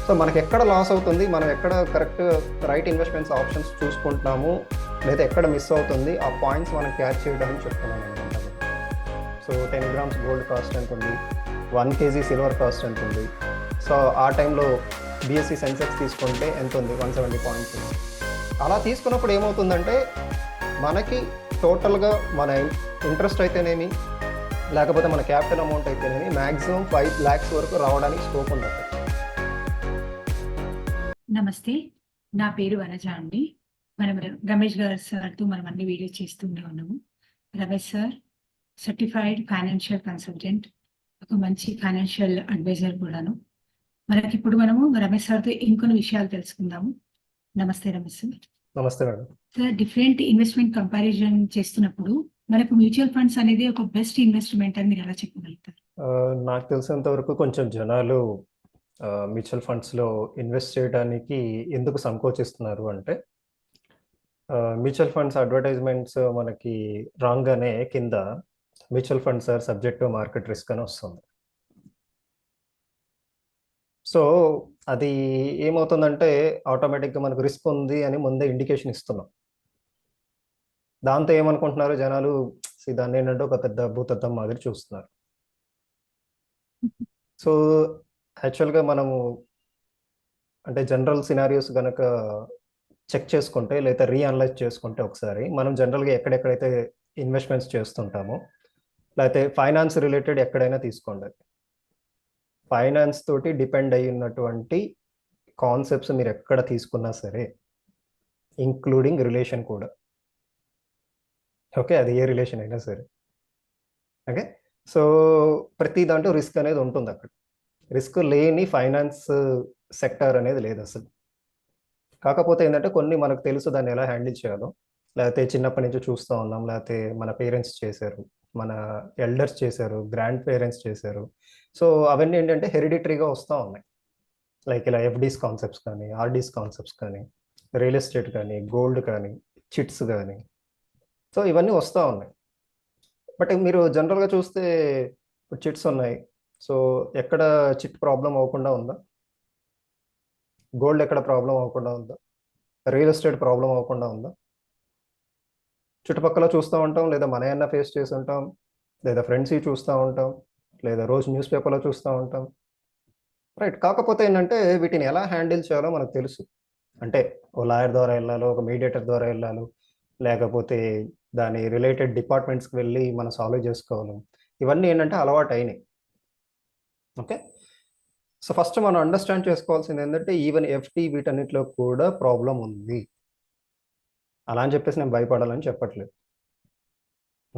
So మనకెక్కడ loss అవుతుంది, మనం ఎక్కడ కరెక్ట్ రైట్ ఇన్వెస్ట్మెంట్స్ ఆప్షన్స్ చూసుకుంటున్నాము, లేదా ఎక్కడ మిస్ అవుతుంది, ఆ పాయింట్స్ మనం క్యాచ్ చేయడానికి చెప్తున్నాను అనమాట. సో 10 గ్రామ్స్ గోల్డ్ కాస్ట్ ఎంత ఉంది, 1 కేజీ సిల్వర్ కాస్ట్ ఎంత ఉంది, సో ఆ టైంలో బిఎస్సి సెన్సెక్స్ తీసుకుంటే ఎంత ఉంది, 170 పాయింట్స్ ఉంది. అలా తీసుకున్నప్పుడు ఏమవుతుందంటే మనకి టోటల్గా మన ఇంట్రెస్ట్ అయితేనేమి, లేకపోతే మన క్యాపిటల్ అమౌంట్ అయితేనేమి మ్యాక్సిమం 5 lakhs వరకు రావడానికి స్కోప్ ఉంటుంది. నమస్తే, నా పేరు వనజ అండి. మనం రమేష్ గారు సార్తో మనం అన్ని వీడియోస్ చేస్తూనే ఉన్నాము. Ramesh sir certified financial consultant, ఒక మంచి ఫైనాన్షియల్ అడ్వైజర్ కూడాను. మనకిప్పుడు మనము రమేష్ సార్తో ఇంకొన్ని విషయాలు తెలుసుకుందాము. నమస్తే రమేష్ సార్. నమస్తే madam. Sir, different investment comparison చేస్తున్నప్పుడు మనకు మ్యూచువల్ ఫండ్స్ అనేది ఒక బెస్ట్ ఇన్వెస్ట్మెంట్ అని మీరు ఎలా చెప్పగలుగుతారు? నాకు తెలిసినంత వరకు కొంచెం జనాలు మ్యూచువల్ ఫండ్స్లో ఇన్వెస్ట్ చేయడానికి ఎందుకు సంకోచిస్తున్నారు అంటే, మ్యూచువల్ ఫండ్స్ అడ్వర్టైజ్మెంట్స్ మనకి రాగానే కింద mutual funds are subject to market risk అని వస్తుంది. సో అది ఏమవుతుందంటే ఆటోమేటిక్గా మనకు రిస్క్ ఉంది అని ముందే ఇండికేషన్ ఇస్తున్నాం. దాంతో ఏమనుకుంటున్నారు జనాలు, దాన్ని ఏంటంటే ఒక పెద్ద భూతద్దం మాదిరి చూస్తున్నారు. సో యాక్చువల్గా మనము అంటే జనరల్ సినారియోస్ కనుక చెక్ చేసుకుంటే లేదా రీఅనలైజ్ చేసుకుంటే ఒకసారి మనం జనరల్గా ఎక్కడెక్కడైతే ఇన్వెస్ట్మెంట్స్ చేస్తుంటామో, లేకపోతే ఫైనాన్స్ రిలేటెడ్ ఎక్కడైనా తీసుకోండి, ఫైనాన్స్ తోటి డిపెండ్ అయి ఉన్నటువంటి కాన్సెప్ట్స్ మీరు ఎక్కడ తీసుకున్నా సరే, ఇంక్లూడింగ్ రిలేషన్ కూడా, ఓకే, అది ఏ రిలేషన్ అయినా సరే, ఓకే. సో ప్రతి దాంట్లో రిస్క్ అనేది ఉంటుంది. అక్కడ రిస్క్ లేని ఫైనాన్స్ సెక్టర్ అనేది లేదు అసలు. కాకపోతే ఏంటంటే కొన్ని మనకు తెలుసు దాన్ని ఎలా హ్యాండిల్ చేయాలో, లేకపోతే చిన్నప్పటి నుంచి చూస్తూ ఉన్నాం, లేకపోతే మన పేరెంట్స్ చేశారు, మన ఎల్డర్స్ చేశారు, గ్రాండ్ పేరెంట్స్ చేశారు. సో అవన్నీ ఏంటంటే హెరిడిటరీగా వస్తూ ఉన్నాయి. లైక్ ఇలా ఎఫ్డీస్ కాన్సెప్ట్స్ కానీ, ఆర్డీస్ కాన్సెప్ట్స్ కానీ, రియల్ ఎస్టేట్ కానీ, గోల్డ్ కానీ, చిట్స్ కానీ, సో ఇవన్నీ వస్తూ ఉన్నాయి. బట్ మీరు జనరల్గా చూస్తే ఇప్పుడు చిట్స్ ఉన్నాయి. సో ఎక్కడ చిట్ ప్రాబ్లం అవ్వకుండా ఉందా? గోల్డ్ ఎక్కడ ప్రాబ్లం అవ్వకుండా ఉందా? రియల్ ఎస్టేట్ ప్రాబ్లం అవ్వకుండా ఉందా? చుట్టుపక్కల చూస్తూ ఉంటాం, లేదా మనయన్నా ఫేస్ చేసి ఉంటాం, లేదా ఫ్రెండ్స్ చూస్తూ ఉంటాం, లేదా రోజు న్యూస్ పేపర్లో చూస్తూ ఉంటాం, రైట్. కాకపోతే ఏంటంటే వీటిని ఎలా హ్యాండిల్ చేయాలో మనకు తెలుసు. అంటే ఓ లాయర్ ద్వారా వెళ్ళాలో, ఒక మీడియేటర్ ద్వారా వెళ్ళాలో, లేకపోతే దాని రిలేటెడ్ డిపార్ట్మెంట్స్కి వెళ్ళి మనం సాల్వ్ చేసుకోవాలి. ఇవన్నీ ఏంటంటే అలవాటు అయినాయి. ఓకే. సో ఫస్ట్ మనం అండర్స్టాండ్ చేసుకోవాల్సింది ఏంటంటే ఈవెన్ ఎఫ్టీ వీటన్నిటిలో కూడా ప్రాబ్లం ఉంది. అలా అని చెప్పేసి నేను భయపడాలని చెప్పట్లేదు.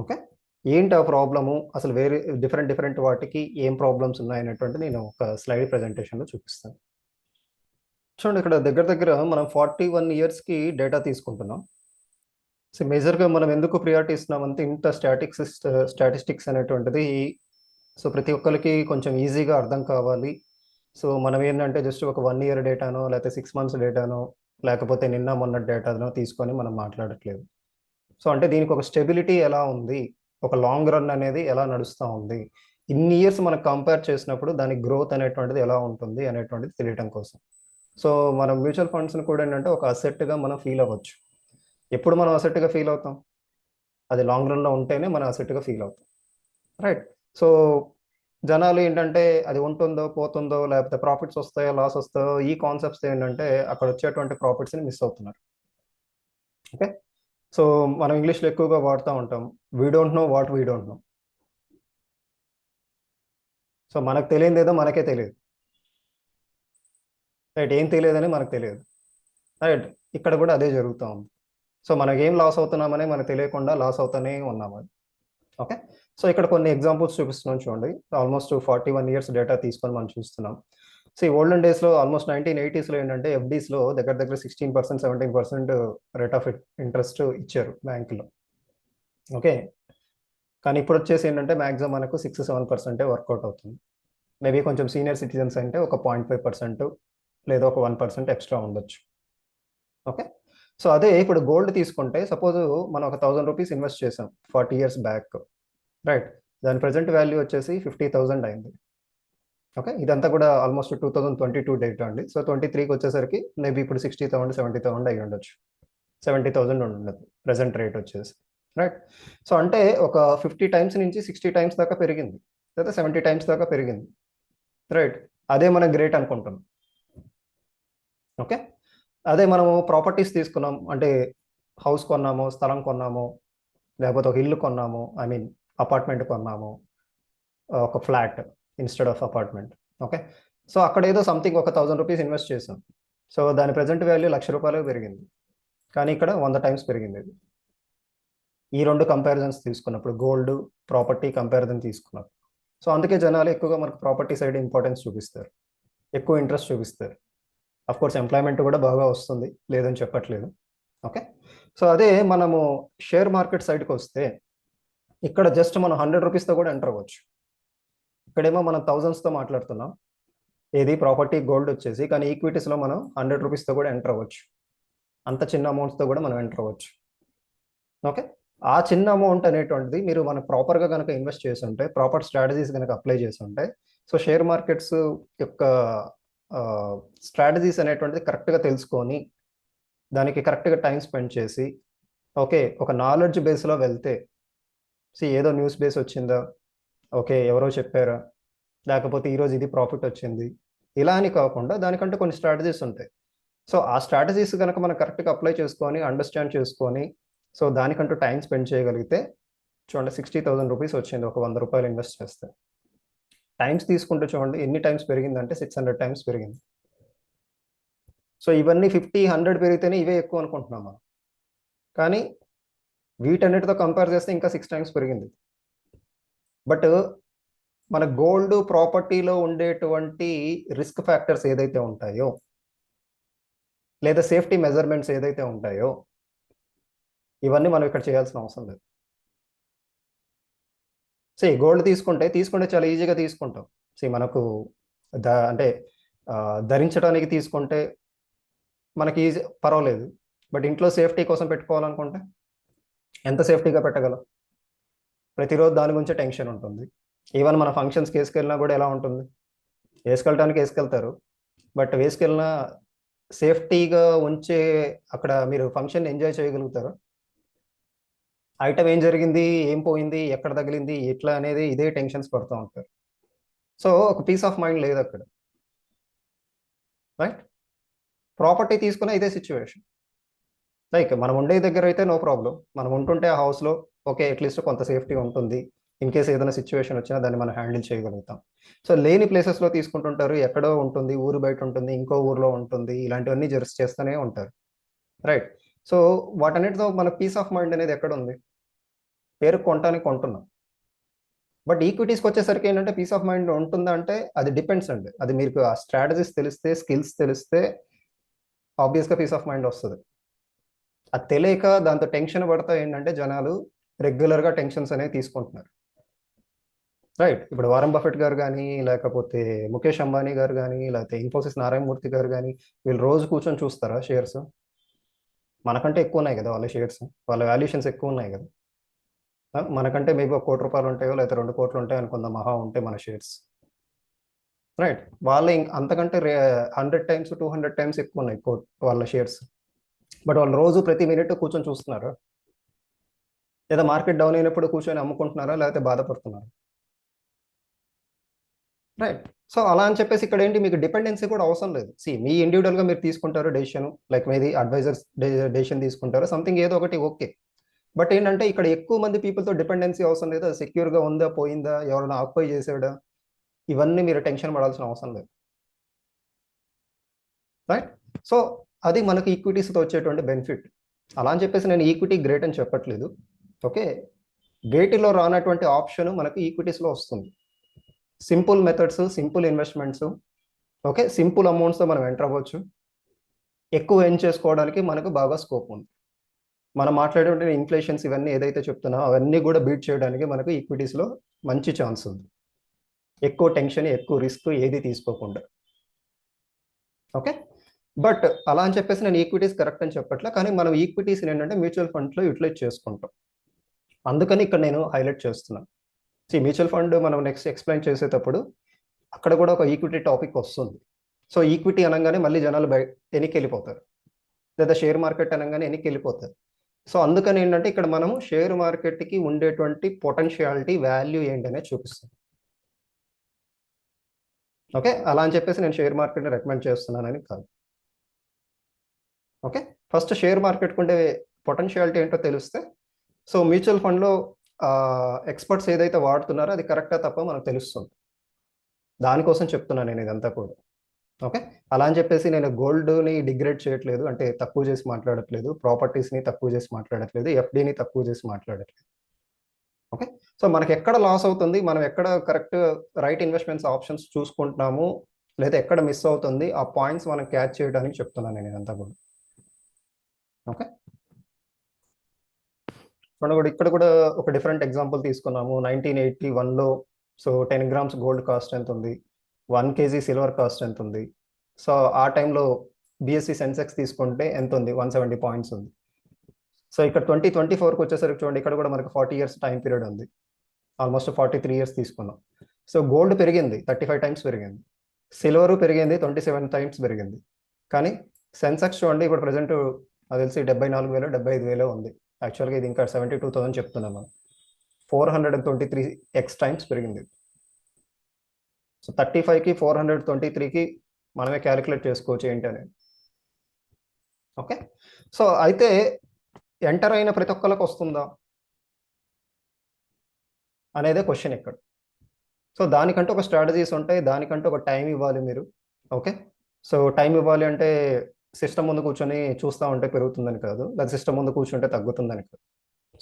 ఓకే. ఏంటి ఆ ప్రాబ్లము, అసలు వేరే డిఫరెంట్ వాటికి ఏం ప్రాబ్లమ్స్ ఉన్నాయనేటువంటిది నేను ఒక స్లైడ్ ప్రజెంటేషన్లో చూపిస్తాను. చూడండి, ఇక్కడ దగ్గర మనం 41 ఇయర్స్కి డేటా తీసుకుంటున్నాం. సో మేజర్గా మనం ఎందుకు ప్రియారిటీ ఇస్తున్నామంటే ఇంత స్టాటిస్టిక్స్ అనేటువంటిది సో ప్రతి ఒక్కరికి కొంచెం ఈజీగా అర్థం కావాలి. సో మనం ఏంటంటే జస్ట్ ఒక 1 year డేటానో, లేకపోతే 6 months డేటానో, లేకపోతే నిన్న మొన్న డేటానో తీసుకొని మనం మాట్లాడట్లేదు. సో అంటే దీనికి ఒక స్టెబిలిటీ ఎలా ఉంది, ఒక లాంగ్ రన్ అనేది ఎలా నడుస్తూ ఉంది, ఇన్ని ఇయర్స్ మనం కంపేర్ చేసినప్పుడు దాని గ్రోత్ అనేటువంటిది ఎలా ఉంటుంది అనేటువంటిది తెలియడం కోసం. సో మనం మ్యూచువల్ ఫండ్స్ని కూడా ఏంటంటే ఒక అసెట్గా మనం ఫీల్ అవ్వచ్చు. ఎప్పుడు మనం అసెట్గా ఫీల్ అవుతాం? అది లాంగ్ రన్లో ఉంటేనే మనం అసెట్గా ఫీల్ అవుతాం, రైట్. సో జనాలు ఏంటంటే అది ఉంటుందో పోతుందో, లేకపోతే ప్రాఫిట్స్ వస్తాయో లాస్ వస్తాయో, ఈ కాన్సెప్ట్స్ ఏంటంటే అక్కడ వచ్చేటువంటి ప్రాఫిట్స్ని మిస్ అవుతున్నారు. ఓకే. సో మనం ఇంగ్లీష్లో ఎక్కువగా వాడుతూ ఉంటాం, we don't know what we don't know. So మనకు తెలియదు ఏదో మనకే తెలియదు, రైట్. ఏం తెలియదని మనకు తెలియదు, రైట్. ఇక్కడ కూడా అదే జరుగుతూ ఉంది. సో మనకేం లాస్ అవుతున్నామని మనకు తెలియకుండా లాస్ అవుతూనే ఉన్నాము. ఓకే. సో ఇక్కడ కొన్ని ఎగ్జాంపుల్స్ చూపిస్తున్నాం చూడండి. ఆల్మోస్ట్ 41 ఇయర్స్ డేటా తీసుకొని మనం చూస్తున్నాం. సో ఈ ఓల్డెన్ డేస్లో ఆల్మోస్ట్ 1980sలో ఏంటంటే ఎఫ్డీస్లో దగ్గర 16%, 17% రేట్ ఆఫ్ ఇంట్రెస్ట్ ఇచ్చారు బ్యాంకులో. ఓకే. కానీ ఇప్పుడు వచ్చేసి ఏంటంటే మ్యాక్సిమం మనకు 6-7% వర్కౌట్ అవుతుంది. మేబీ కొంచెం సీనియర్ సిటిజన్స్ అంటే ఒక 0.5% లేదా ఒక 1% ఎక్స్ట్రా ఉండొచ్చు. ఓకే. సో అదే ఇప్పుడు గోల్డ్ తీసుకుంటే సపోజ్ మనం ఒక 1000 రూపీస్ ఇన్వెస్ట్ చేసాం 40 years బ్యాక్, రైట్. దాని ప్రెజెంట్ వాల్యూ వచ్చేసి 50,000 అయింది. ఓకే, ఇదంతా కూడా ఆల్మోస్ట్ 2022 డేటా అండి. సో 23కి వచ్చేసరికి మేబీ ఇప్పుడు 60,000 70,000 అయ్యి ఉండొచ్చు. 70,000 ఉండదు ప్రెసెంట్ రేట్ వచ్చేసి, రైట్. సో అంటే ఒక 50 టైమ్స్ నుంచి 60 టైమ్స్ దాకా పెరిగింది, లేదా 70 టైమ్స్ దాకా పెరిగింది, రైట్. అదే మనం గ్రేట్ అనుకుంటాం. ఓకే, అదే మనము ప్రాపర్టీస్ తీసుకున్నాం అంటే హౌస్ కొన్నాము, స్థలం కొన్నాము, లేకపోతే ఒక ఇల్లు కొన్నాము, ఐ మీన్ అపార్ట్మెంట్ కొన్నాము, ఒక flat instead of apartment. Okay, so అక్కడ ఏదో సంథింగ్ ఒక 1000 రూపీస్ ఇన్వెస్ట్ చేసాం. సో దాని ప్రజెంట్ వాల్యూ ₹1,00,000 పెరిగింది, కానీ ఇక్కడ 100 టైమ్స్ పెరిగింది. ఇది ఈ రెండు కంపారిజన్స్ తీసుకున్నప్పుడు గోల్డ్ ప్రాపర్టీ కంపారిజన్ తీసుకున్నప్పుడు. సో అందుకే జనాలు ఎక్కువగా మనకు ప్రాపర్టీ సైడ్ ఇంపార్టెన్స్ చూపిస్తారు, ఎక్కువ ఇంట్రెస్ట్ చూపిస్తారు. అఫ్ కోర్స్ ఎంప్లాయ్మెంట్ కూడా బాగా వస్తుంది, లేదని చెప్పట్లేదు. ఓకే, సో అదే మనము షేర్ మార్కెట్ సైడ్కి వస్తే ఇక్కడ జస్ట్ మనం 100 రూపీస్తో కూడా ఎంటర్ అవ్వచ్చు. ఇక్కడేమో మనం థౌజండ్స్తో మాట్లాడుతున్నాం, ఏది ప్రాపర్టీ గోల్డ్ వచ్చేసి, కానీ ఈక్విటీస్లో మనం 100 రూపీస్తో కూడా ఎంటర్ అవ్వచ్చు. అంత చిన్న అమౌంట్స్తో కూడా మనం ఎంటర్ అవ్వచ్చు. ఓకే, ఆ చిన్న అమౌంట్ అనేటువంటిది మీరు మనం ప్రాపర్గా కనుక ఇన్వెస్ట్ చేసి ఉంటే, ప్రాపర్ స్ట్రాటజీస్ కనుక అప్లై చేసి ఉంటే, సో షేర్ మార్కెట్స్ యొక్క స్ట్రాటజీస్ అనేటువంటిది కరెక్ట్గా తెలుసుకొని దానికి కరెక్ట్గా టైం స్పెండ్ చేసి, ఓకే, ఒక నాలెడ్జ్ బేస్లో వెళ్తే, ఏదో న్యూస్ బేస్ వచ్చిందా, ఓకే ఎవరో చెప్పారా, లేకపోతే ఈరోజు ఇది ప్రాఫిట్ వచ్చింది, ఇలా అని కాకుండా దానికంటే కొన్ని స్ట్రాటజీస్ ఉంటాయి. సో ఆ స్ట్రాటజీస్ కనుక మనం కరెక్ట్గా అప్లై చేసుకొని అండర్స్టాండ్ చేసుకొని, సో దానికంటూ టైం స్పెండ్ చేయగలిగితే, చూడండి 60,000 రూపీస్ వచ్చింది ఒక ₹100 ఇన్వెస్ట్ చేస్తే. టైమ్స్ తీసుకుంటూ చూడండి ఎన్ని టైమ్స్ పెరిగిందంటే 600 టైమ్స్ పెరిగింది. సో ఇవన్నీ 50, 100 పెరిగితేనే ఇవే ఎక్కువ అనుకుంటున్నాం మనం, కానీ వీటన్నిటితో కంపేర్ చేస్తే ఇంకా 6 టైమ్స్ పెరిగింది. బట్ మన గోల్డ్ ప్రాపర్టీలో ఉండేటువంటి రిస్క్ ఫ్యాక్టర్స్ ఏదైతే ఉంటాయో, లేదా సేఫ్టీ మెజర్మెంట్స్ ఏదైతే ఉంటాయో, ఇవన్నీ మనం ఇక్కడ చేయాల్సిన అవసరం లేదు. గోల్డ్ తీసుకుంటే చాలా ఈజీగా తీసుకుంటాం. మనకు అంటే ధరించడానికి తీసుకుంటే మనకి ఈజీ, పర్వాలేదు. బట్ ఇంట్లో సేఫ్టీ కోసం పెట్టుకోవాలనుకుంటే ఎంత సేఫ్టీగా పెట్టగలం? ప్రతిరోజు దాని గురించే టెన్షన్ ఉంటుంది. ఈవెన్ మన ఫంక్షన్స్కి వేసుకెళ్ళినా కూడా ఎలా ఉంటుంది, వేసుకెళ్తారు, బట్ వేసుకెళ్ళినా సేఫ్టీగా ఉంచే అక్కడ మీరు ఫంక్షన్ ఎంజాయ్ చేయగలుగుతారు? ఐటమ్ ఏం జరిగింది, ఏం పోయింది, ఎక్కడ తగిలింది, ఎట్లా అనేది ఇదే టెన్షన్స్ పడుతూ ఉంటారు. సో ఒక పీస్ ఆఫ్ మైండ్ లేదు అక్కడ, రైట్. ప్రాపర్టీ తీసుకున్న ఇదే సిచ్యువేషన్. లైక్ మనం ఉండే దగ్గర అయితే నో ప్రాబ్లం, మనం ఉంటుంటే ఆ హౌస్లో ఓకే అట్లీస్ట్ కొంత సేఫ్టీ ఉంటుంది, ఇన్ కేస్ ఏదైనా సిచ్యువేషన్ వచ్చినా దాన్ని మనం హ్యాండిల్ చేయగలుగుతాం. సో లేని ప్లేసెస్లో తీసుకుంటుంటారు, ఎక్కడో ఉంటుంది, ఊరు బయట ఉంటుంది, ఇంకో ఊర్లో ఉంటుంది, ఇలాంటివన్నీ చేస్తూనే ఉంటారు, రైట్. సో వాటన్నిటితో మన పీస్ ఆఫ్ మైండ్ అనేది ఎక్కడ ఉంది? పేరు కొనడానికి కొంటున్నాం, బట్ ఈక్విటీస్కి వచ్చేసరికి ఏంటంటే పీస్ ఆఫ్ మైండ్ ఉంటుందా అంటే అది డిపెండ్స్ అండి. అది మీకు ఆ స్ట్రాటజీస్ తెలిస్తే, స్కిల్స్ తెలిస్తే ఆబ్వియస్గా పీస్ ఆఫ్ మైండ్ వస్తుంది. అది తెలియక దాంతో టెన్షన్ పడతా ఏంటంటే జనాలు రెగ్యులర్గా టెన్షన్స్ అనేవి తీసుకుంటున్నారు, రైట్. ఇప్పుడు వారన్ బఫెట్ గారు కానీ, లేకపోతే ముఖేష్ అంబానీ గారు కానీ, లేకపోతే ఇన్ఫోసిస్ నారాయణమూర్తి గారు కానీ, వీళ్ళు రోజు కూర్చొని చూస్తారా షేర్స్? మనకంటే ఎక్కువ ఉన్నాయి కదా వాళ్ళ షేర్స్, వాళ్ళ వాల్యుయేషన్స్ ఎక్కువ ఉన్నాయి కదా. మనకంటే మేబీ ₹1 కోటి ఉంటాయో, లేకపోతే 2 కోట్లు ఉంటాయో అనుకుందాం, మహా ఉంటే మన షేర్స్, రైట్. వాళ్ళ అంతకంటే 100 టైమ్స్ 200 టైమ్స్ ఎక్కువ ఉన్నాయి వాళ్ళ షేర్స్. బట్ వాళ్ళు రోజు ప్రతి మినిట్ కూర్చొని చూస్తున్నారు, లేదా మార్కెట్ డౌన్ అయినప్పుడు కూర్చొని అమ్ముకుంటున్నారా, లేకపోతే బాధపడుతున్నారా, రైట్. సో అలా అని చెప్పేసి ఇక్కడ ఏంటి, మీకు డిపెండెన్సీ కూడా అవసరం లేదు. మీ ఇండివిజువల్గా మీరు తీసుకుంటారు డెసిషన్, లైక్ మీది అడ్వైజర్స్ డెసిషన్ తీసుకుంటారు, సంథింగ్ ఏదో ఒకటి ఓకే. బట్ ఏంటంటే ఇక్కడ ఎక్కువ మంది పీపుల్తో డిపెండెన్సీ అవసరం లేదు, అది సెక్యూర్గా ఉందా, పోయిందా, ఎవరైనా ఆక్యుపై చేసాడా, ఇవన్నీ మీరు టెన్షన్ పడాల్సిన అవసరం లేదు, రైట్. సో అది మనకి ఈక్విటీస్తో వచ్చేటువంటి బెనిఫిట్. అలా అని చెప్పేసి నేను ఈక్విటీ గ్రేట్ అని చెప్పట్లేదు, ఓకే. గ్రేటీలో రానటువంటి ఆప్షన్ మనకి ఈక్విటీస్లో వస్తుంది. Simple methods, simple investments, okay, simple అమౌంట్స్తో మనం ఎంటర్ అవ్వచ్చు, ఎక్కువ ఎర్న్ చేసుకోవడానికి మనకు బాగా స్కోప్ ఉంది. మనం మాట్లాడేటువంటి ఇన్ఫ్లేషన్స్ ఇవన్నీ ఏదైతే చెప్తున్నామో అవన్నీ కూడా బీట్ చేయడానికి మనకు ఈక్విటీస్లో మంచి ఛాన్స్ ఉంది, ఎక్కువ టెన్షన్, ఎక్కువ రిస్క్ ఏది తీసుకోకుండా, ఓకే. బట్ అలా అని చెప్పేసి నేను ఈక్విటీస్ కరెక్ట్ అని చెప్పట్లే, కానీ మనం ఈక్విటీస్ ఏంటంటే మ్యూచువల్ ఫండ్స్లో యూటిలైజ్ చేసుకుంటాం, అందుకని ఇక్కడ నేను హైలైట్ చేస్తున్నాను. మ్యూచువల్ ఫండ్ మనం నెక్స్ట్ ఎక్స్ప్లెయిన్ చేసేటప్పుడు అక్కడ కూడా ఒక ఈక్విటీ టాపిక్ వస్తుంది. సో ఈక్విటీ అనగానే మళ్ళీ జనాలు వెనక్కి వెళ్ళిపోతారు, లేదా షేర్ మార్కెట్ అనగానే వెనక్కి వెళ్ళిపోతారు. సో అందుకని ఏంటంటే ఇక్కడ మనము షేర్ మార్కెట్కి ఉండేటువంటి పొటెన్షియాలిటీ వాల్యూ ఏంటనేది చూపిస్తాం. ఓకే, అలా అని చెప్పేసి నేను షేర్ మార్కెట్ని రికమెండ్ చేస్తున్నానని కాదు. ఓకే, ఫస్ట్ షేర్ మార్కెట్కి ఉండే పొటెన్షియాలిటీ ఏంటో తెలిస్తే సో మ్యూచువల్ ఫండ్లో ఎక్స్పర్ట్స్ ఏదైతే వాడుతున్నారో అది కరెక్టా తప్ప మనకు తెలుస్తుంది. దానికోసం చెప్తున్నాను నేను ఇదంతా కూడా. ఓకే, అలా అని చెప్పేసి నేను గోల్డ్ని డిగ్రేడ్ చేయట్లేదు, అంటే తక్కువ చేసి మాట్లాడట్లేదు, ప్రాపర్టీస్ని తక్కువ చేసి మాట్లాడట్లేదు, ఎఫ్డీని తక్కువ చేసి మాట్లాడట్లేదు. ఓకే, సో మనకి ఎక్కడ లాస్ అవుతుంది, మనం ఎక్కడ కరెక్ట్ రైట్ ఇన్వెస్ట్మెంట్స్ ఆప్షన్స్ చూసుకుంటున్నాము, లేదా ఎక్కడ మిస్ అవుతుంది, ఆ పాయింట్స్ మనం క్యాచ్ చేయడానికి చెప్తున్నాను నేను ఇదంతా కూడా. ఓకే, మనం కూడా ఇక్కడ కూడా ఒక డిఫరెంట్ ఎగ్జాంపుల్ తీసుకున్నాము. 1981లో సో 10 గ్రామ్స్ గోల్డ్ కాస్ట్ ఎంత ఉంది, 1 kg సిల్వర్ కాస్ట్ ఎంత ఉంది. సో ఆ టైంలో బిఎస్సి సెన్సెక్స్ తీసుకుంటే ఎంత ఉంది, 170 పాయింట్స్ ఉంది. సో ఇక్కడ 2024కి వచ్చేసరికి చూడండి, ఇక్కడ కూడా మనకు 40 ఇయర్స్ టైం పీరియడ్ ఉంది, ఆల్మోస్ట్ 43 ఇయర్స్ తీసుకున్నాం. సో గోల్డ్ పెరిగింది, 35 టైమ్స్ పెరిగింది, సిల్వర్ పెరిగింది, 27 టైమ్స్ పెరిగింది. కానీ సెన్సెక్స్ చూడండి ఇప్పుడు ప్రజెంట్ అది తెలిసి 74,000 75,000 ఉంది. యాక్చువల్గా ఇది ఇంకా 72,000 చెప్తున్నాం మనం. 423x టైమ్స్ పెరిగింది. సో 35కి 423కి మనమే క్యాలిక్యులేట్ చేసుకోవచ్చు ఏంటి అనేది. ఓకే, సో అయితే ఎంటర్ అయిన ప్రతి ఒక్కరికి వస్తుందా అనేదే క్వశ్చన్ ఇక్కడ. సో దానికంటే ఒక స్ట్రాటజీస్ ఉంటాయి, దానికంటే ఒక టైం ఇవ్వాలి మీరు. ఓకే, సో టైం ఇవ్వాలి అంటే సిస్టమ్ ముందు కూర్చొని చూస్తూ ఉంటే పెరుగుతుందని కాదు, లేదా సిస్టమ్ ముందు కూర్చుంటే తగ్గుతుందని కాదు.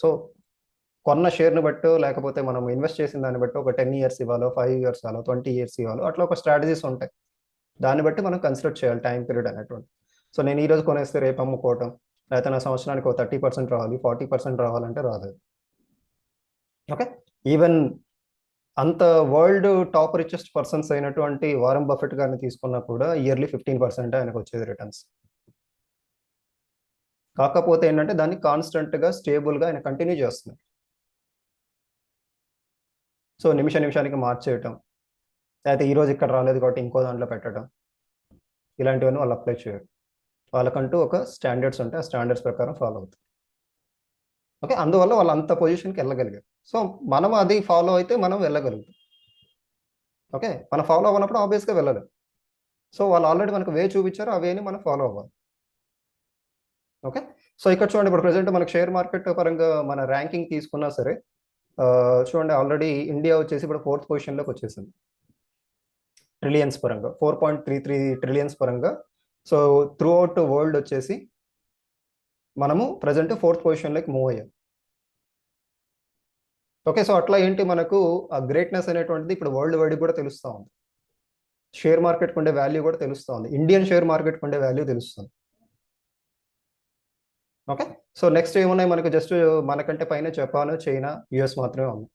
సో కొన్న షేర్ని బట్టో లేకపోతే మనం ఇన్వెస్ట్ చేసిన దాన్ని బట్టి ఒక 10 ఇయర్స్ ఇవ్వాలో, 5 ఇయర్స్ ఇవ్వాలో, 20 ఇయర్స్ ఇవ్వాలో, అట్లా ఒక స్ట్రాటజీస్ ఉంటాయి. దాన్ని బట్టి మనం కన్సిడర్ చేయాలి టైం పీరియడ్ అనేటువంటి. సో నేను ఈరోజు కొనేస్తే రేపు అమ్ముకోవటం, లేకపోతే నా సంవత్సరానికి ఒక 30% రావాలి, 40% రావాలంటే రాదు. ఓకే, ఈవెన్ అంత వరల్డ్ టాప్ రిచెస్ట్ పర్సన్స్ అయినటువంటి వారన్ బఫెట్ గారిని తీసుకున్నా కూడా ఇయర్లీ 15% ఆయనకు వచ్చేది రిటర్న్స్. కాకపోతే ఏంటంటే దాన్ని కాన్స్టెంట్గా స్టేబుల్గా ఆయన కంటిన్యూ చేస్తున్నారు. సో నిమిషానికి మార్చేయటం, లేకపోతే ఈరోజు ఇక్కడ రాలేదు కాబట్టి ఇంకో దాంట్లో పెట్టడం, ఇలాంటివన్నీ వాళ్ళు అప్లై చేయరు. వాళ్ళకంటూ ఒక స్టాండర్డ్స్ ఉంటాయి, ఆ స్టాండర్డ్స్ ప్రకారం ఫాలో అవుతారు. ఓకే, అందువల్ల వాళ్ళు అంత పొజిషన్కి వెళ్ళగలిగారు. సో మనం అది ఫాలో అయితే మనం వెళ్ళగలుగుతాం. ఓకే, మనం ఫాలో అవ్వనప్పుడు ఆబ్వియస్గా వెళ్ళలేం. సో వాళ్ళు ఆల్రెడీ మనకు వే చూపించారు, ఆ వేని మనం ఫాలో అవ్వాలి. ఓకే, సో ఇక్కడ చూడండి, ఇప్పుడు ప్రజెంట్ మనకు షేర్ మార్కెట్ పరంగా మన ర్యాంకింగ్ తీసుకున్నా సరే చూడండి, ఆల్రెడీ ఇండియా వచ్చేసి ఇప్పుడు 4th పొజిషన్లోకి వచ్చేసింది ట్రిలియన్స్ పరంగా, 4.33 ట్రిలియన్స్ పరంగా. సో త్రూ అవుట్ వరల్డ్ వచ్చేసి మనము ప్రజెంట్ 4th పొజిషన్లోకి మూవ్ అయ్యాం. ఓకే, సో అట్లా ఏంటి మనకు ఆ గ్రేట్నెస్ అనేటువంటిది ఇప్పుడు వరల్డ్ వైడ్ కూడా తెలుస్తూ ఉంది. షేర్ మార్కెట్కి ఉండే వాల్యూ కూడా తెలుస్తూ ఉంది, ఇండియన్ షేర్ మార్కెట్కి ఉండే వాల్యూ తెలుస్తుంది. ఓకే, సో నెక్స్ట్ ఏమున్నాయి మనకు, జస్ట్ మనకంటే పైన జపాన్, చైనా, యుఎస్ మాత్రమే ఉంది.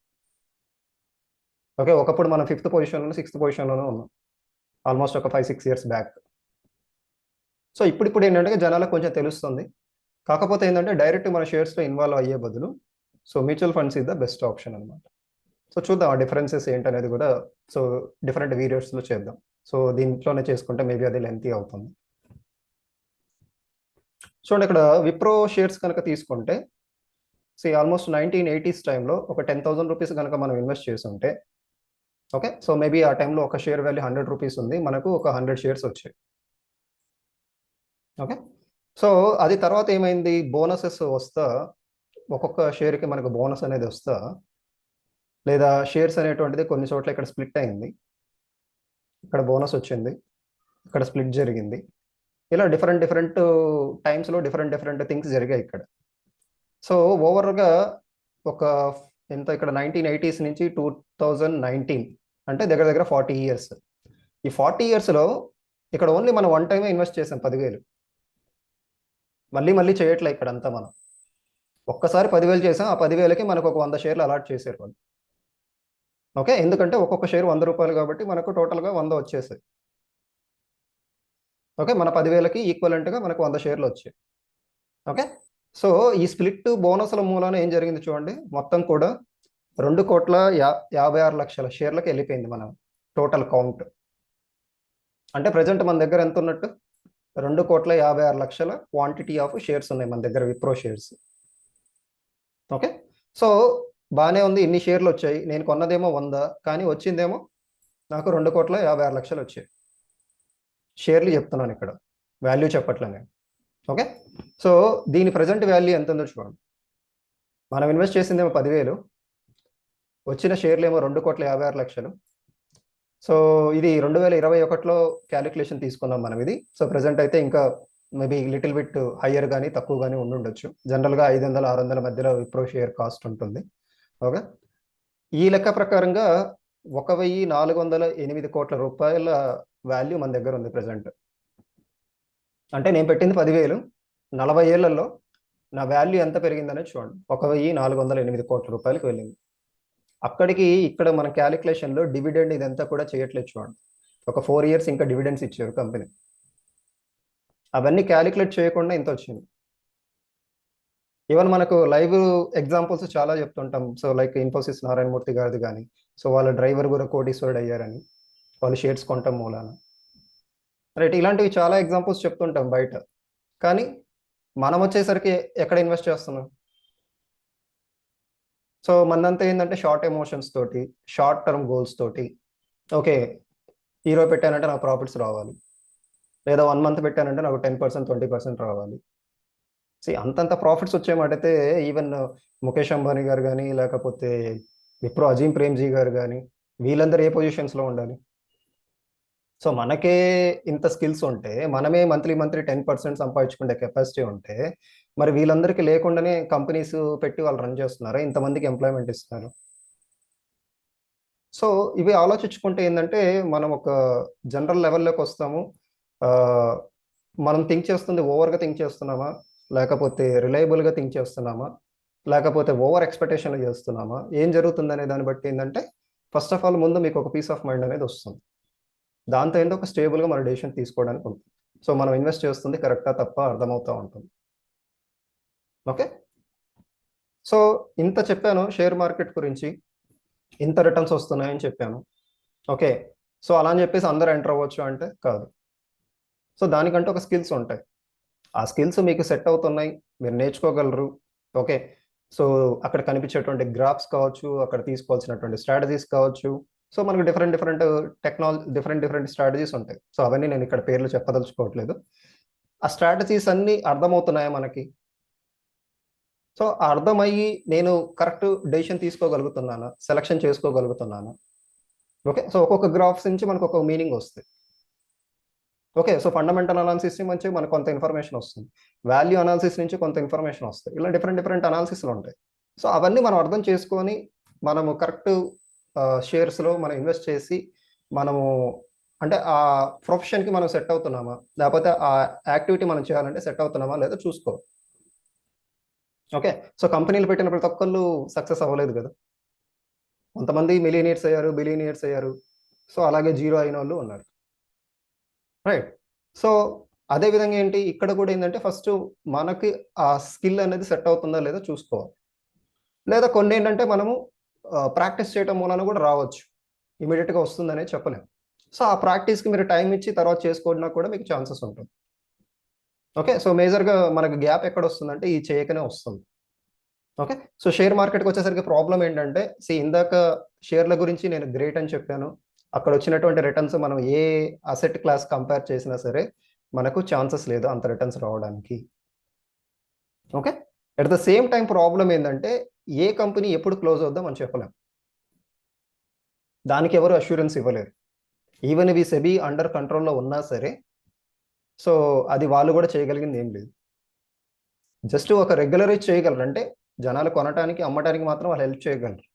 ఓకే, ఒకప్పుడు మనం 5th పొజిషన్లోనూ 6th పొజిషన్లోనూ ఉన్నాం, ఆల్మోస్ట్ ఒక 5-6 ఇయర్స్ బ్యాక్. సో ఇప్పుడు ఏంటంటే జనాలకు కొంచెం తెలుస్తుంది. కాకపోతే ఏంటంటే డైరెక్ట్ మన షేర్స్లో ఇన్వాల్వ్ అయ్యే బదులు so mutual funds is the best option అనమాట. సో చూద్దాం ఆ డిఫరెన్సెస్ ఏంటనేది కూడా, సో డిఫరెంట్ వీడియోస్లో చేద్దాం. సో దీంట్లోనే చేసుకుంటే మేబీ అది లెంతీ అవుతుంది. చూడండి, ఇక్కడ విప్రో షేర్స్ కనుక తీసుకుంటే ఆల్మోస్ట్ 1980s టైంలో ఒక 10,000 రూపీస్ కనుక మనం ఇన్వెస్ట్ చేసి ఉంటే, ఓకే, సో మేబీ ఆ టైంలో ఒక షేర్ వాల్యూ 100 రూపీస్ ఉంది, మనకు ఒక 100 షేర్స్ వచ్చాయి. ఓకే, సో అది తర్వాత ఏమైంది, బోనసెస్ వస్తా ఒక్కొక్క షేర్కి మనకు బోనస్ అనేది వస్తా, లేదా షేర్స్ అనేటువంటిది కొన్ని చోట్ల ఇక్కడ స్ప్లిట్ అయింది, ఇక్కడ బోనస్ వచ్చింది, ఇక్కడ స్ప్లిట్ జరిగింది, ఇలా డిఫరెంట్ టైమ్స్లో డిఫరెంట్ థింగ్స్ జరిగాయి ఇక్కడ. సో ఓవర్గా ఒక ఎంత, ఇక్కడ 1980s నుంచి 2019 అంటే దగ్గర 40 ఇయర్స్. ఈ 40 ఇయర్స్లో ఇక్కడ ఓన్లీ మనం వన్ టైమే ఇన్వెస్ట్ చేసాం 10,000, మళ్ళీ చేయట్లే ఇక్కడ అంతా. మనం ఒక్కసారి 10,000 చేసాం, ఆ 10,000కి మనకు ఒక 100 షేర్లు అలాట్ చేశారు వాళ్ళు. ఓకే, ఎందుకంటే ఒక్కొక్క షేర్ 100 రూపాయలు కాబట్టి మనకు టోటల్గా 100 వచ్చేసాయి. ఓకే, మన 10,000కి ఈక్వలెంట్గా మనకు 100 షేర్లు వచ్చాయి. ఓకే, సో ఈ స్ప్లిట్ బోనస్ల మూలాన ఏం జరిగింది చూడండి, మొత్తం కూడా 2,56,00,000 షేర్లకు వెళ్ళిపోయింది మనం టోటల్ కౌంట్. అంటే ప్రజెంట్ మన దగ్గర ఎంత ఉన్నట్టు 2,56,00,000 క్వాంటిటీ ఆఫ్ షేర్స్ ఉన్నాయి మన దగ్గర, విప్రో షేర్స్. ఓకే, సో బాగానే ఉంది, ఇన్ని షేర్లు వచ్చాయి. నేను కొన్నదేమో 100, కానీ వచ్చిందేమో నాకు 2,56,00,000 వచ్చాయి. షేర్లు చెప్తున్నాను ఇక్కడ, వాల్యూ చెప్పట్లే నేను. ఓకే, సో దీని ప్రజెంట్ వాల్యూ ఎంత ఉందో చూడండి. మనం ఇన్వెస్ట్ చేసిందేమో 10,000, వచ్చిన షేర్లు ఏమో 2,56,00,000. సో ఇది 2021లో క్యాలిక్యులేషన్ తీసుకున్నాం మనం ఇది. సో ప్రజెంట్ అయితే ఇంకా మేబీ లిటిల్ బిట్ హయ్యర్ కానీ తక్కువ కానీ ఉండుండొచ్చు. జనరల్గా 500-600 మధ్యలో విప్రో షేర్ కాస్ట్ ఉంటుంది. ఓకే, ఈ లెక్క ప్రకారంగా 1,408 కోట్ల రూపాయల వాల్యూ మన దగ్గర ఉంది ప్రజెంట్. అంటే నేను పెట్టింది 10,000, 40 ఏళ్లలో నా వాల్యూ ఎంత పెరిగిందనేది చూడండి. 1,408 కోట్ల రూపాయలకు వెళ్ళింది. అక్కడికి ఇక్కడ మన క్యాలిక్యులేషన్లో డివిడెండ్ ఇదంతా కూడా చేయట్లేదు చూడండి. ఒక 4 ఇయర్స్ ఇంకా డివిడెండ్స్ ఇచ్చారు కంపెనీ. అవన్నీ క్యాలిక్యులేట్ చేయకుండా ఇంత వచ్చింది. ఈవెన్ మనకు లైవ్ ఎగ్జాంపుల్స్ చాలా చెప్తుంటాం. సో లైక్ ఇన్ఫోసిస్ నారాయణమూర్తి గారిది కానీ, సో వాళ్ళ డ్రైవర్ కూడా కోటీశ్వరుడు అయ్యారని, వాళ్ళు షేర్స్ కొనటం మూలాన. రైట్, ఇలాంటివి చాలా ఎగ్జాంపుల్స్ చెప్తుంటాం బయట. కానీ మనం వచ్చేసరికి ఎక్కడ ఇన్వెస్ట్ చేస్తున్నాం? సో మనంతా ఏంటంటే షార్ట్ ఎమోషన్స్ తోటి, షార్ట్ టర్మ్ గోల్స్ తోటి. ఓకే, హీరో పెట్టానంటే నాకు ప్రాఫిట్స్ రావాలి, లేదా 1 మంత్ పెట్టానంటే నాకు 10%, 20% రావాలి. అంతంత ప్రాఫిట్స్ వచ్చేమాటైతే ఈవెన్ ముఖేష్ అంబానీ గారు కానీ, లేకపోతే విప్రో అజీం ప్రేమ్జీ గారు కానీ, వీళ్ళందరూ ఏ పొజిషన్స్లో ఉండాలి? సో మనకే ఇంత స్కిల్స్ ఉంటే, మనమే మంత్లీ 10% సంపాదించుకునే కెపాసిటీ ఉంటే, మరి వీళ్ళందరికీ లేకుండానే కంపెనీస్ పెట్టి వాళ్ళు రన్ చేస్తున్నారా? ఇంతమందికి ఎంప్లాయ్మెంట్ ఇస్తున్నారు. సో ఇవి ఆలోచించుకుంటే ఏంటంటే మనం ఒక జనరల్ లెవెల్లోకి వస్తాము. మనం థింక్ చేస్తుంది ఓవర్గా థింక్ చేస్తున్నామా, లేకపోతే రిలయబుల్గా థింక్ చేస్తున్నామా, లేకపోతే ఓవర్ ఎక్స్పెక్టేషన్లు చేస్తున్నామా, ఏం జరుగుతుందనే దాన్ని బట్టి ఏంటంటే ఫస్ట్ ఆఫ్ ఆల్ ముందు మీకు ఒక పీస్ ఆఫ్ మైండ్ అనేది వస్తుంది. దాంతో ఏంటో ఒక స్టేబుల్గా మన డెసిషన్ తీసుకోవడానికి ఉంటుంది. సో మనం ఇన్వెస్ట్ చేస్తుంది కరెక్టా తప్ప అర్థమవుతూ ఉంటుంది. ఓకే, సో ఇంత చెప్పాను షేర్ మార్కెట్ గురించి, ఇంత రిటర్న్స్ వస్తున్నాయని చెప్పాను. ఓకే, సో అలా అని చెప్పేసి అందరూ ఎంటర్ అవ్వచ్చు అంటే కాదు. సో దానికంటే ఒక స్కిల్స్ ఉంటాయి. ఆ స్కిల్స్ మీకు సెట్ అవుతున్నాయి, మీరు నేర్చుకోగలరు. ఓకే, సో అక్కడ కనిపించేటువంటి గ్రాఫ్స్ కావచ్చు, అక్కడ తీసుకోవాల్సినటువంటి స్ట్రాటజీస్ కావచ్చు. సో మనకు డిఫరెంట్ డిఫరెంట్ స్ట్రాటజీస్ ఉంటాయి. సో అవన్నీ నేను ఇక్కడ పేర్లు చెప్పదలుచుకోవట్లేదు. ఆ స్ట్రాటజీస్ అన్నీ అర్థమవుతున్నాయా మనకి? సో అర్థమయ్యి నేను కరెక్ట్ డెసిషన్ తీసుకోగలుగుతున్నానా, సెలక్షన్ చేసుకోగలుగుతున్నానా? ఓకే, సో ఒక్కొక్క గ్రాఫ్స్ నుంచి మనకు ఒక మీనింగ్ వస్తుంది. ఓకే, సో ఫండమెంటల్ అనాలిసిస్ నుంచి మనకు కొంత ఇన్ఫర్మేషన్ వస్తుంది, వాల్యూ అనాలిసిస్ నుంచి కొంత ఇన్ఫర్మేషన్ వస్తుంది. ఇలా డిఫరెంట్ అనాలిసిస్లు ఉంటాయి. సో అవన్నీ మనం అర్థం చేసుకొని మనము కరెక్ట్ షేర్స్లో మనం ఇన్వెస్ట్ చేసి మనము అంటే ఆ ప్రొఫెషన్కి మనం సెట్ అవుతున్నామా, లేకపోతే ఆ యాక్టివిటీ మనం చేయాలంటే సెట్ అవుతున్నామా లేదా చూసుకో. ఓకే, సో కంపెనీలు పెట్టిన ప్రతి ఒక్కళ్ళు సక్సెస్ అవ్వలేదు కదా. కొంతమంది మిలియనియర్స్ అయ్యారు, బిలియనియర్స్ అయ్యారు. సో అలాగే జీరో అయిన వాళ్ళు ఉన్నారు. రైట్, సో అదే విధంగా ఏంటి ఇక్కడ కూడా ఏంటంటే ఫస్ట్ మనకి ఆ స్కిల్ అనేది సెట్ అవుతుందా లేదా చూసుకోవాలి. లేదా కొన్ని ఏంటంటే మనము ప్రాక్టీస్ చేయడం మూలన కూడా రావచ్చు, ఇమీడియట్గా వస్తుందనే చెప్పలేము. సో ఆ ప్రాక్టీస్కి మీరు టైం ఇచ్చి తర్వాత చేసుకోవడానికి కూడా మీకు ఛాన్సెస్ ఉంటుంది. ఓకే, సో మేజర్గా మనకు గ్యాప్ ఎక్కడ వస్తుందంటే ఈ చేయకనే వస్తుంది. ఓకే, సో షేర్ మార్కెట్కి వచ్చేసరికి ప్రాబ్లం ఏంటంటే ఇందాక షేర్ల గురించి నేను గ్రేట్ అని చెప్పాను. అక్కడ వచ్చినటువంటి రిటర్న్స్ మనం ఏ అసెట్ క్లాస్ కంపేర్ చేసినా సరే మనకు ఛాన్సెస్ లేదు అంత రిటర్న్స్ రావడానికి. Okay, at the same time problem ఏంటంటే ఏ కంపెనీ ఎప్పుడు క్లోజ్ అవుద్దాం అని చెప్పలేం, దానికి ఎవరు అష్యూరెన్స్ ఇవ్వలేరు. ఈవెన్ ఇవి సెబీ అండర్ కంట్రోల్లో ఉన్నా సరే, సో అది వాళ్ళు కూడా చేయగలిగింది ఏం లేదు. జస్ట్ ఒక రెగ్యులరైజ్ చేయగలరు, అంటే జనాలు కొనడానికి అమ్మటానికి మాత్రం వాళ్ళు హెల్ప్ చేయగలరు.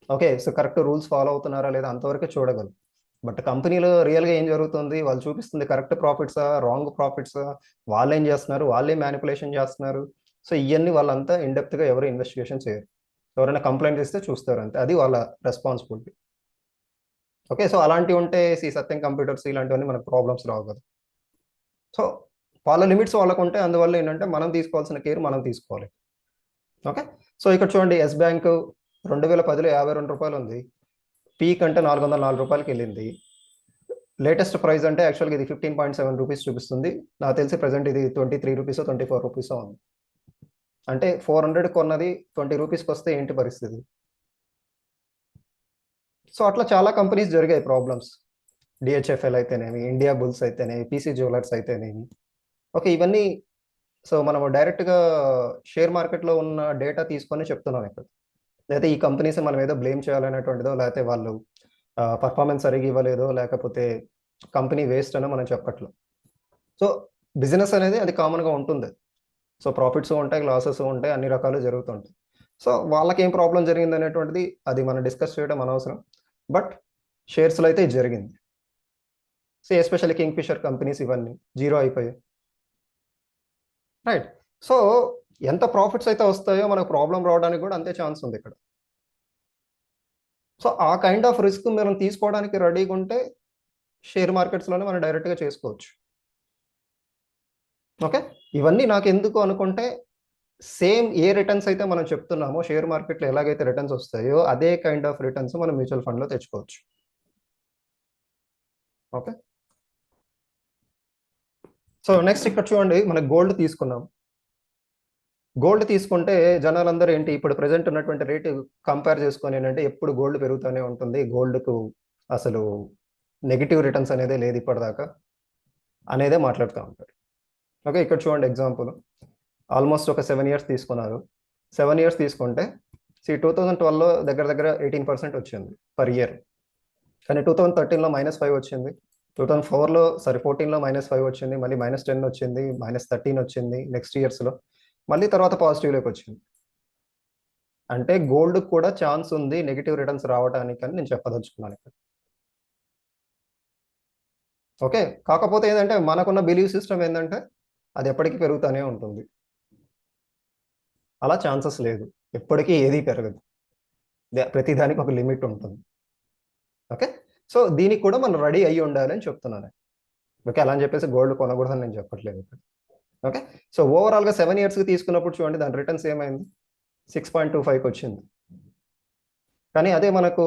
Okay, so correct rules follow అవుతున్నారా లేదా అంతవరకే చూడగలరు. బట్ కంపెనీలో రియల్గా ఏం జరుగుతుంది, వాళ్ళు చూపిస్తుంది కరెక్ట్ ప్రాఫిట్సా, రాంగ్ ప్రాఫిట్సా, వాళ్ళు ఏం చేస్తున్నారు, వాళ్ళే మ్యానిపులేషన్ చేస్తున్నారు. సో ఇవన్నీ వాళ్ళంతా ఇన్డెప్త్గా ఎవరు ఇన్వెస్టిగేషన్ చేయరు. ఎవరైనా కంప్లైంట్ ఇస్తే చూస్తారు అంతే, అది వాళ్ళ రెస్పాన్సిబిలిటీ. ఓకే, సో అలాంటివి ఉంటే సత్యం కంప్యూటర్స్ ఇలాంటివన్నీ మనకు ప్రాబ్లమ్స్ రావు కదా. సో వాళ్ళ లిమిట్స్ వాళ్ళకు ఉంటే అందువల్ల ఏంటంటే మనం తీసుకోవాల్సిన కేర్ మనం తీసుకోవాలి. ఓకే, సో ఇక్కడ చూడండి ఎస్ బ్యాంక్ 2010లో 52 రూపాయలు ఉంది, పీక్ అంటే 404 రూపాయలకి వెళ్ళింది. లేటెస్ట్ ప్రైస్ అంటే యాక్చువల్గా ఇది 15.7 రూపీస్ చూపిస్తుంది. నాకు తెలిసి ప్రజెంట్ ఇది 23 రూపీసో 24 రూపీసో ఉంది. అంటే 400 కొన్నది 20 రూపీస్కి వస్తే ఏంటి పరిస్థితి? సో అట్లా చాలా కంపెనీస్ జరిగాయి ప్రాబ్లమ్స్. డిహెచ్ఎఫ్ఎల్ అయితేనేమి, ఇండియా బుల్స్ అయితేనేమి, పీసీ జ్యువెలర్స్ అయితేనేమి. ఓకే, ఇవన్నీ సో మనము డైరెక్ట్గా షేర్ మార్కెట్లో ఉన్న డేటా తీసుకొని చెప్తున్నాం ఇక్కడ. లేదా ఈ కంపెనీస్ మనం ఏదో బ్లేమ్ చేయాలనేటువంటిదో, లేకపోతే వాళ్ళు పర్ఫార్మెన్స్ సరిగ్గా ఇవ్వలేదో, లేకపోతే కంపెనీ వేస్ట్ అనో మనం చెప్పట్లేదు. సో బిజినెస్ అనేది అది కామన్గా ఉంటుంది. సో ప్రాఫిట్స్ ఉంటాయి, లాసెస్ ఉంటాయి, అన్ని రకాలు జరుగుతుంటాయి. సో వాళ్ళకి ఏం ప్రాబ్లం జరిగింది అనేటువంటిది అది మనం డిస్కస్ చేయడం అనవసరం. బట్ షేర్స్లో అయితే ఇది జరిగింది. So especially Kingfisher companies ఇవన్నీ జీరో అయిపోయాయి. రైట్. సో ఎంత ప్రాఫిట్స్ అయితే వస్తాయో మనకు ప్రాబ్లం రావడానికి కూడా అంతే ఛాన్స్ ఉంది ఇక్కడ. సో ఆ కైండ్ ఆఫ్ రిస్క్ మనం తీసుకోవడానికి రెడీగా ఉంటే షేర్ మార్కెట్స్లోనే మనం డైరెక్ట్గా చేసుకోవచ్చు. ఓకే, ఇవన్నీ నాకు ఎందుకు అనుకుంటే సేమ్ ఏ రిటర్న్స్ అయితే మనం చెప్తున్నామో షేర్ మార్కెట్లో ఎలాగైతే రిటర్న్స్ వస్తాయో అదే కైండ్ ఆఫ్ రిటర్న్స్ మనం మ్యూచువల్ ఫండ్లో తెచ్చుకోవచ్చు. ఓకే, సో నెక్స్ట్ ఇక్కడ చూడండి, మనకు గోల్డ్ తీసుకున్నాం. గోల్డ్ తీసుకుంటే జనాలందరూ ఏంటి ఇప్పుడు ప్రజెంట్ ఉన్నటువంటి రేటు కంపేర్ చేసుకొని ఏంటంటే ఎప్పుడు గోల్డ్ పెరుగుతూనే ఉంటుంది, గోల్డ్కు అసలు నెగిటివ్ రిటర్న్స్ అనేదే లేదు ఇప్పటిదాకా అనేదే మాట్లాడుతూ ఉంటారు. ఓకే, ఇక్కడ చూడండి ఎగ్జాంపుల్, ఆల్మోస్ట్ ఒక 7 ఇయర్స్ తీసుకున్నారు. 7 ఇయర్స్ తీసుకుంటే 2012లో దగ్గర దగ్గర 18% వచ్చింది పర్ ఇయర్. కానీ 2013లో -5 వచ్చింది, 2014లో -5 వచ్చింది, మళ్ళీ -10 వచ్చింది, -13 వచ్చింది నెక్స్ట్ ఇయర్స్లో, మళ్ళీ తర్వాత పాజిటివ్లోకి వచ్చింది. అంటే గోల్డ్ కూడా ఛాన్స్ ఉంది నెగిటివ్ రిటర్న్స్ రావడానికి అని నేను చెప్పదలుచుకున్నాను ఇక్కడ. ఓకే, కాకపోతే ఏంటంటే మనకున్న బిలీవ్ సిస్టమ్ ఏంటంటే అది ఎప్పటికీ పెరుగుతూనే ఉంటుంది. అలా ఛాన్సెస్ లేదు, ఎప్పటికీ ఏది పెరగదు, ప్రతిదానికి ఒక లిమిట్ ఉంటుంది. ఓకే, సో దీనికి కూడా మనం రెడీ అయ్యి ఉండాలని చెప్తున్నాను. ఓకే, అలా అని చెప్పేసి గోల్డ్ కొనకూడదని నేను చెప్పట్లేదు ఇక్కడ. ఓకే, సో ఓవరాల్గా 7 ఇయర్స్కి తీసుకున్నప్పుడు చూడండి దాని రిటర్న్స్ ఏమైంది, 6.25కి వచ్చింది. కానీ అదే మనకు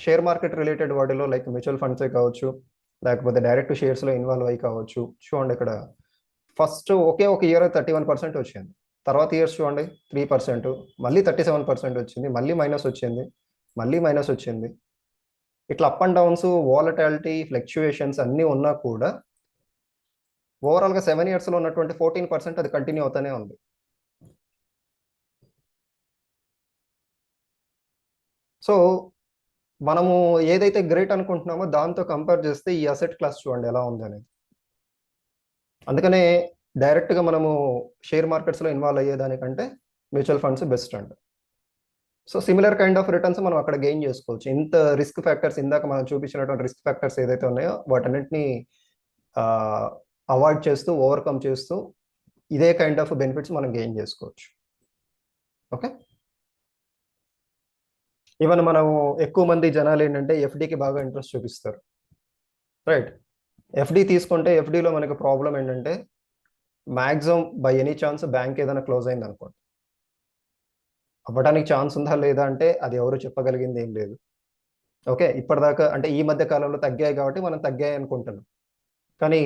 షేర్ మార్కెట్ రిలేటెడ్ వాటిలో లైక్ మ్యూచువల్ ఫండ్సే కావచ్చు, లేకపోతే డైరెక్ట్ షేర్స్లో ఇన్వాల్వ్ అయ్యి కావచ్చు, చూడండి ఇక్కడ ఫస్ట్ ఒకే ఒక ఇయర్ 31% వచ్చింది, తర్వాత ఇయర్స్ చూడండి 3%, మళ్ళీ 37% వచ్చింది, మళ్ళీ మైనస్ వచ్చింది, మళ్ళీ మైనస్ వచ్చింది. ఇట్లా up and downs, volatility, fluctuations అన్నీ ఉన్నా కూడా ఓవరాల్గా 7 ఇయర్స్లో ఉన్నటువంటి 14% అది కంటిన్యూ అవుతూనే ఉంది. సో మనము ఏదైతే గ్రేట్ అనుకుంటున్నామో దాంతో కంపేర్ చేస్తే ఈ అసెట్ క్లాస్ చూడండి ఎలా ఉంది అనేది. అందుకనే డైరెక్ట్గా మనము షేర్ మార్కెట్స్లో ఇన్వాల్వ్ అయ్యేదానికంటే మ్యూచువల్ ఫండ్స్ బెస్ట్ అండి. So similar kind of returns మనం అక్కడ గెయిన్ చేసుకోవచ్చు. ఇంత రిస్క్ ఫ్యాక్టర్స్ ఇందాక మనం చూపించినటువంటి రిస్క్ ఫ్యాక్టర్స్ ఏదైతే ఉన్నాయో వాటన్నింటినీ అవాయిడ్ చేస్తూ, ఓవర్కమ్ చేస్తూ ఇదే కైండ్ ఆఫ్ బెనిఫిట్స్ మనం గెయిన్ చేసుకోవచ్చు. ఓకే, ఈవెన్ మనం ఎక్కువ మంది జనాలు ఏంటంటే ఎఫ్డీకి బాగా ఇంట్రెస్ట్ చూపిస్తారు. రైట్, ఎఫ్డీ తీసుకుంటే ఎఫ్డీలో మనకి ప్రాబ్లం ఏంటంటే maximum by any chance bank ఏదైనా క్లోజ్ అయింది అనుకోండి, అవ్వడానికి ఛాన్స్ ఉందా లేదా అంటే అది ఎవరు చెప్పగలిగింది ఏం లేదు. ఓకే, ఇప్పటిదాకా అంటే ఈ మధ్య కాలంలో తగ్గాయి కాబట్టి మనం తగ్గాయి అనుకుంటున్నాం. కానీ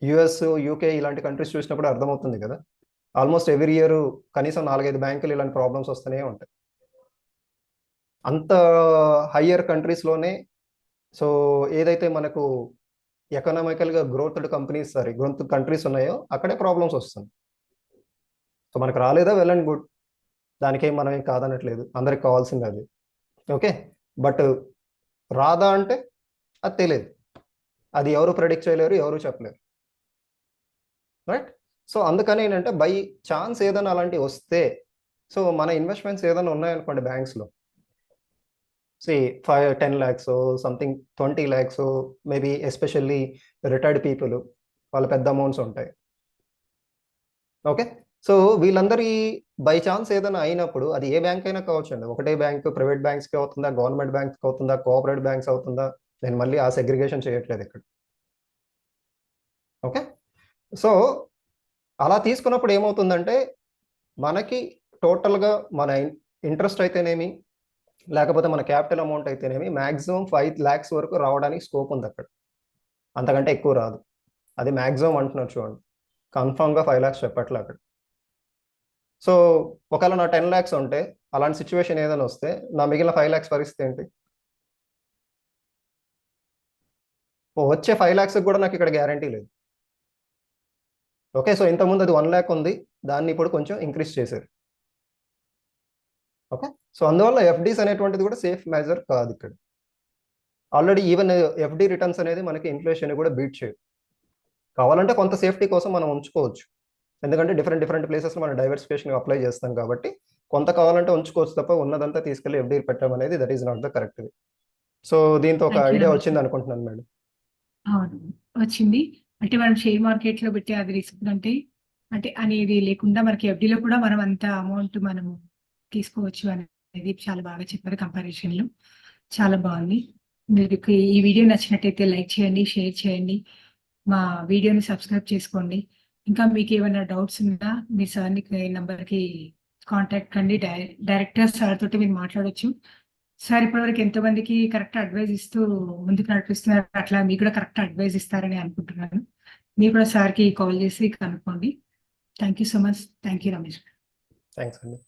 యుఎస్, యూకే ఇలాంటి కంట్రీస్ చూసినప్పుడు అర్థమవుతుంది కదా, ఆల్మోస్ట్ ఎవ్రీ ఇయర్ కనీసం 4-5 బ్యాంకులు ఇలాంటి ప్రాబ్లమ్స్ వస్తూనే ఉంటాయి. అంత హయ్యర్ కంట్రీస్లోనే సో ఏదైతే మనకు ఎకనామికల్గా గ్రోత్ కంట్రీస్ ఉన్నాయో అక్కడే ప్రాబ్లమ్స్ వస్తుంది. సో మనకు రాలేదా, వెల్ అండ్ గుడ్, దానికేం మనం ఏం కాదనట్లేదు, అందరికి కావాల్సింది అది. ఓకే, బట్ రాదా అంటే అది తెలియదు, అది ఎవరు ప్రెడిక్ట్ చేయలేరు, ఎవరు చెప్పలేరు. రైట్, సో అందుకని ఏంటంటే బై ఛాన్స్ ఏదైనా అలాంటివి వస్తే, సో మన ఇన్వెస్ట్మెంట్స్ ఏదైనా ఉన్నాయనుకోండి బ్యాంక్స్లో, సే 5-10 lakhs something 20 lakhs, maybe especially retired people వాళ్ళ పెద్ద అమౌంట్స్ ఉంటాయి. ఓకే, సో వీళ్ళందరి బై ఛాన్స్ ఏదైనా అయినప్పుడు అది ఏ బ్యాంక్ అయినా కావచ్చు అండి, ఒకటే బ్యాంక్ ప్రైవేట్ బ్యాంక్స్కి అవుతుందా, గవర్నమెంట్ బ్యాంక్స్కి అవుతుందా, కోఆపరేటివ్ బ్యాంక్స్ అవుతుందా, నేను మళ్ళీ ఆ సెగ్రిగేషన్ చేయట్లేదు ఇక్కడ. ఓకే, సో అలా తీసుకున్నప్పుడు ఏమవుతుందంటే మనకి టోటల్గా మన ఇంట్రెస్ట్ అయితేనేమి, లేకపోతే మన క్యాపిటల్ అమౌంట్ అయితేనేమి మాక్సిమం 5 lakhs వరకు రావడానికి స్కోప్ ఉంది అక్కడ. అంతకంటే ఎక్కువ రాదు. అది మాక్సిమం అంటున్నారు చూడండి. కన్ఫర్మ్‌గా 5 lakhs చెప్పట్లే అక్కడ. సో, ఒకవేళ నా 10 lakhs ఉంటే, అలాంటి సిట్యుయేషన్ ఏదైనా వస్తే, నా మిగిలిన 5 lakhs పరిస్థితి ఏంటి? వచ్చే 5 lakhsకి కూడా నాకు ఇక్కడ గ్యారంటీ లేదు. ఓకే. సో, ఇంతకుముందు అది 1 lakh ఉంది. దాన్ని ఇప్పుడు కొంచెం ఇంక్రీజ్ చేశారు. ఓకే. సో, అందువల్ల ఎఫ్‌డీస్ అనేటువంటిది కూడా సేఫ్ మెజర్ కాదు ఇక్కడ. ఆల్రెడీ ఈవెన్ ఎఫ్‌డీ రిటర్న్స్ అనేది మనకి ఇన్‌ఫ్లేషన్‌ని కూడా బీట్ చేయదు. కావాలంటే కొంత సేఫ్టీ కోసం మనం ఉంచుకోవచ్చు. ఎందుకంటే డిఫరెంట్ ప్లేసెస్‌లో మనం డైవర్సిఫికేషన్ అప్లై చేస్తాం కాబట్టి, కొంత కావాలంటే ఉంచుకోవచ్చు తప్ప ఉన్నదంతా తీసుకెళ్ళి ఎఫ్‌డీ పెట్టడం అనేది that is not the correct way. So, దీంతో ఒక థ్యాంక్ యూ ఐడియా రమేష్ వచ్చింది గారు. అనుకుంటున్నాను మేడం. అవును. వచ్చింది. అంటే మనం షేర్ మార్కెట్‌లో పెట్టి అది రిస్క్ అంటే అనేది లేకుండా మనకి ఎఫ్‌డీలో కూడా మనం అంత అమౌంట్ మనము తీసుకోవచ్చు అనేది చాలా బాగా చెప్పారు కంపారిజన్‌లో. చాలా బాగుంది. మీకు ఈ వీడియో నచ్చినట్టయితే లైక్ చేయండి, షేర్ చేయండి. మా వీడియోని సబ్స్క్రైబ్ చేసుకోండి. ఇంకా మీకేమైనా డౌట్స్ ఉన్నా మీ సార్‌ని నంబర్‌కి కాంటాక్ట్ కండి. డైరెక్ట్‌గా సార్ తోటి మీరు మాట్లాడొచ్చు. సార్ ఇప్పటివరకు ఎంతోమందికి కరెక్ట్ అడ్వైస్ ఇస్తూ ముందుకు నడిపిస్తున్నారు. అట్లా మీకు కూడా కరెక్ట్ అడ్వైస్ ఇస్తారని అనుకుంటున్నాను. మీరు కూడా సార్‌కి కాల్ చేసి కనుక్కోండి. Thank you so much. Thank you Ramesh. Thanks అండి.